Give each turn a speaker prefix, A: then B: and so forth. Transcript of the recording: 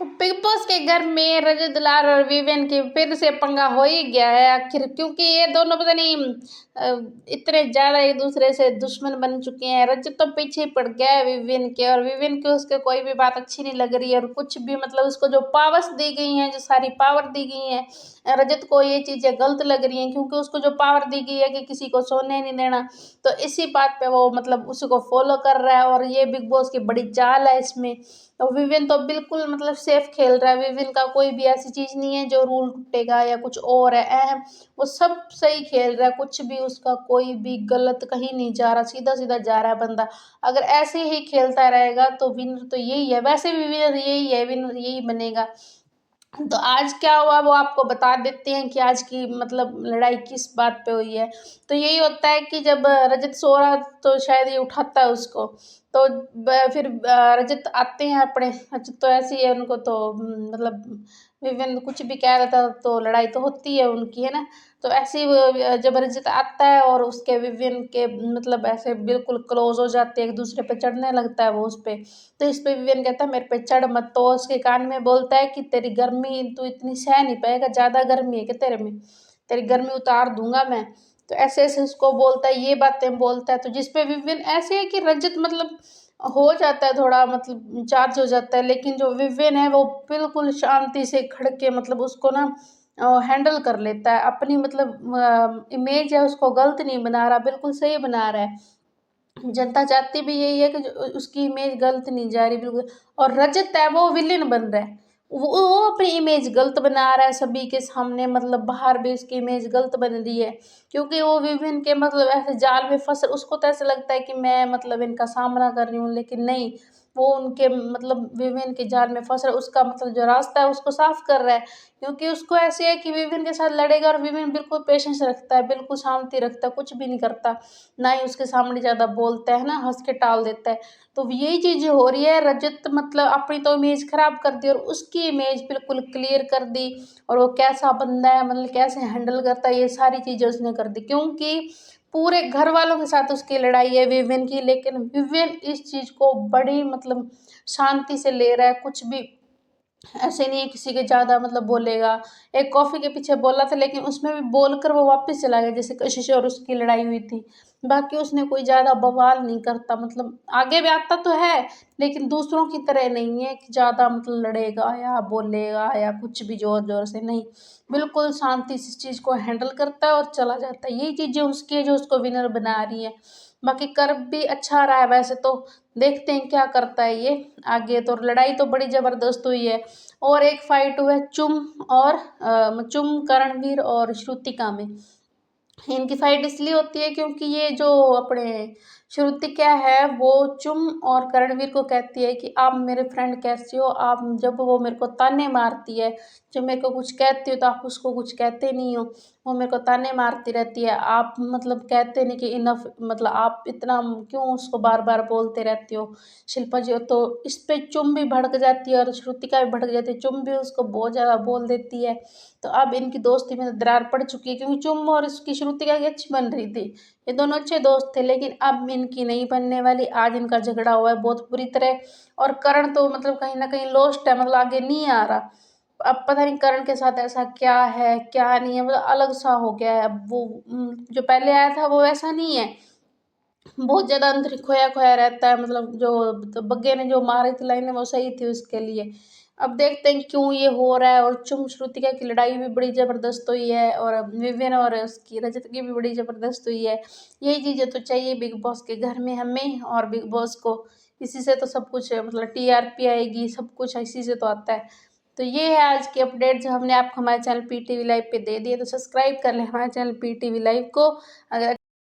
A: तो big boss के घर में रजत दुलार और विवेन की फिर से पंगा हो ही गया है आखिर, क्योंकि ये दोनों पता नहीं अ, इतने ज्यादा एक दूसरे से दुश्मन बन चुके हैं। रजत तो पीछे ही पड़ गया है विवेन के, और विवेन की उसके कोई भी बात अच्छी नहीं लग रही है। और कुछ भी मतलब उसको जो पावर्स दी गई हैं, जो सारी पावर दी गई हैं, रजत को ये चीजें गलत लग रही हैं, क्योंकि उसको जो पावर दी गई है कि किसी को सोने नहीं देना, तो इसी बात पे वो मतलब उसी को फॉलो कर रहा है। और ये बिग बॉस की बड़ी चाल है इसमें। तो विवेन तो बिल्कुल मतलब सेफ खेल रहा है। विवेन का कोई भी ऐसी चीज नहीं है जो रूल टूटेगा या कुछ और है अहम, वो सब सही खेल रहा है। कुछ भी उसका कोई भी गलत कहीं नहीं जा रहा, सीधा सीधा जा रहा है बंदा। अगर ऐसे ही खेलता रहेगा तो विनर तो यही है, वैसे भी विनर यही है, विनर यही बनेगा। तो आज क्या हुआ वो आपको बता देते हैं कि आज की मतलब लड़ाई किस बात पे हुई है। तो यही होता है कि जब रजत सो रहा तो शायद ये उठाता है उसको। तो फिर रजत आते हैं अपने, रजत तो ऐसे ही है, उनको तो मतलब विवेन कुछ भी कह रहा था तो लड़ाई तो होती है उनकी, है ना। तो ऐसे ही जब रजत आता है और उसके विवेन के मतलब ऐसे बिल्कुल क्लोज हो जाते हैं, एक दूसरे पे चढ़ने लगता है वो उस पे। तो इस पे विवेन कहता है मेरे पे चढ़ मत, तो उसके कान में बोलता है कि तेरी गर्मी तू इतनी सह नहीं पाएगा, ज्यादा गर्मी है क्या तेरे में, तेरी गर्मी उतार दूंगा मैं। तो ऐसे ऐसे उसको बोलता है, ये बातें बोलता है। तो जिसपे विवेन ऐसे है कि रजत मतलब हो जाता है थोड़ा मतलब चार्ज हो जाता है, लेकिन जो विवेन है वो बिल्कुल शांति से खड़ के मतलब उसको ना हैंडल कर लेता है। अपनी मतलब इमेज है उसको गलत नहीं बना रहा, बिल्कुल सही बना रहा है। जनता चाहती भी यही है कि उसकी इमेज गलत नहीं जा रही बिल्कुल। और रजत है वो विलेन बन रहा है, वो अपनी इमेज गलत बना रहा है सभी के सामने, मतलब बाहर भी उसकी इमेज गलत बन रही है। क्योंकि वो विभिन्न के मतलब ऐसे जाल में फंस, उसको तो ऐसा लगता है कि मैं मतलब इनका सामना कर रही हूँ, लेकिन नहीं, वो उनके मतलब विभिन्न के जाल में फंस रहा है। उसका मतलब जो रास्ता है उसको साफ कर रहा है, क्योंकि उसको ऐसे है कि विभिन्न के साथ लड़ेगा। और विभिन्न बिल्कुल पेशेंस रखता है, बिल्कुल शांति रखता है, कुछ भी नहीं करता, ना ही उसके सामने ज़्यादा बोलता है ना, हँस के टाल देता है। तो यही चीज़ें हो रही है। रजत मतलब अपनी तो इमेज खराब कर दी और उसकी इमेज बिल्कुल क्लियर कर दी। और वो कैसा बंदा है, मतलब कैसे हैंडल करता है, ये सारी चीज़ें उसने कर दी। क्योंकि पूरे घर वालों के साथ उसकी लड़ाई है विवेन की, लेकिन विवेन इस चीज़ को बड़ी मतलब शांति से ले रहा है। कुछ भी ऐसे नहीं है किसी के ज़्यादा मतलब बोलेगा। एक कॉफ़ी के पीछे बोला था, लेकिन उसमें भी बोलकर वो वापस चला गया, जैसे कशिश और उसकी लड़ाई हुई थी। बाकी उसने कोई ज़्यादा बवाल नहीं करता, मतलब आगे भी आता तो है, लेकिन दूसरों की तरह नहीं है कि ज़्यादा मतलब लड़ेगा या बोलेगा या कुछ भी ज़ोर-ज़ोर से, नहीं। बिल्कुल शांति से इस चीज़ को हैंडल करता है और चला जाता है। यही चीज़ें उसकी है जो उसको विनर बना रही है। बाकी कर भी अच्छा रहा है वैसे तो, देखते हैं क्या करता है ये आगे। तो लड़ाई तो बड़ी ज़बरदस्त हुई है। और एक फाइट हुआ है चुम, करणवीर और श्रुतिका में। इनकी फाइट इसलिए होती है क्योंकि ये जो अपने श्रुतिका है वो चुम और करणवीर को कहती है कि आप मेरे फ्रेंड कैसे हो, आप जब वो मेरे को ताने मारती है, जब मेरे को कुछ कहती हो तो आप उसको कुछ कहते नहीं हो, वो मेरे को ताने मारती रहती है, आप मतलब कहते नहीं कि इनफ, मतलब आप इतना क्यों उसको बार बार बोलते रहते हो शिल्पा जी। तो इस पे चुम भी भड़क जाती है और श्रुतिका भी भड़क जाती है, चुम भी उसको बहुत ज़्यादा बोल देती है। तो अब इनकी दोस्ती में दरार पड़ चुकी है, क्योंकि चुम और इसकी श्रुतिका की अच्छी बन रही थी, ये दोनों अच्छे दोस्त थे, लेकिन अब इनकी नहीं बनने वाली। आज इनका झगड़ा हुआ है बहुत बुरी तरह। और करण तो मतलब कहीं ना कहीं लॉस्ट है, मतलब आगे नहीं आ रहा। अब पता नहीं करण के साथ ऐसा क्या है क्या नहीं है, मतलब अलग सा हो गया है अब वो। जो पहले आया था वो वैसा नहीं है, बहुत ज़्यादा अंदर खोया खोया रहता है। मतलब जो तो बग्गे ने जो मारी थी लाइन वो सही थी उसके लिए। अब देखते हैं क्यों ये हो रहा है। और चुम श्रुतिका की लड़ाई भी बड़ी ज़बरदस्त हुई है, और विवेन और उसकी रजत की भी बड़ी ज़बरदस्त हुई है। यही चीज़ें तो चाहिए बिग बॉस के घर में हमें, और बिग बॉस को इसी से तो सब कुछ मतलब टीआरपी आएगी, सब कुछ इसी से तो आता है। तो ये है आज की अपडेट जो हमने आपको हमारे चैनल पीटीवी लाइव पे दे दी है। तो सब्सक्राइब कर लें हमारे चैनल पीटीवी लाइव को। अगर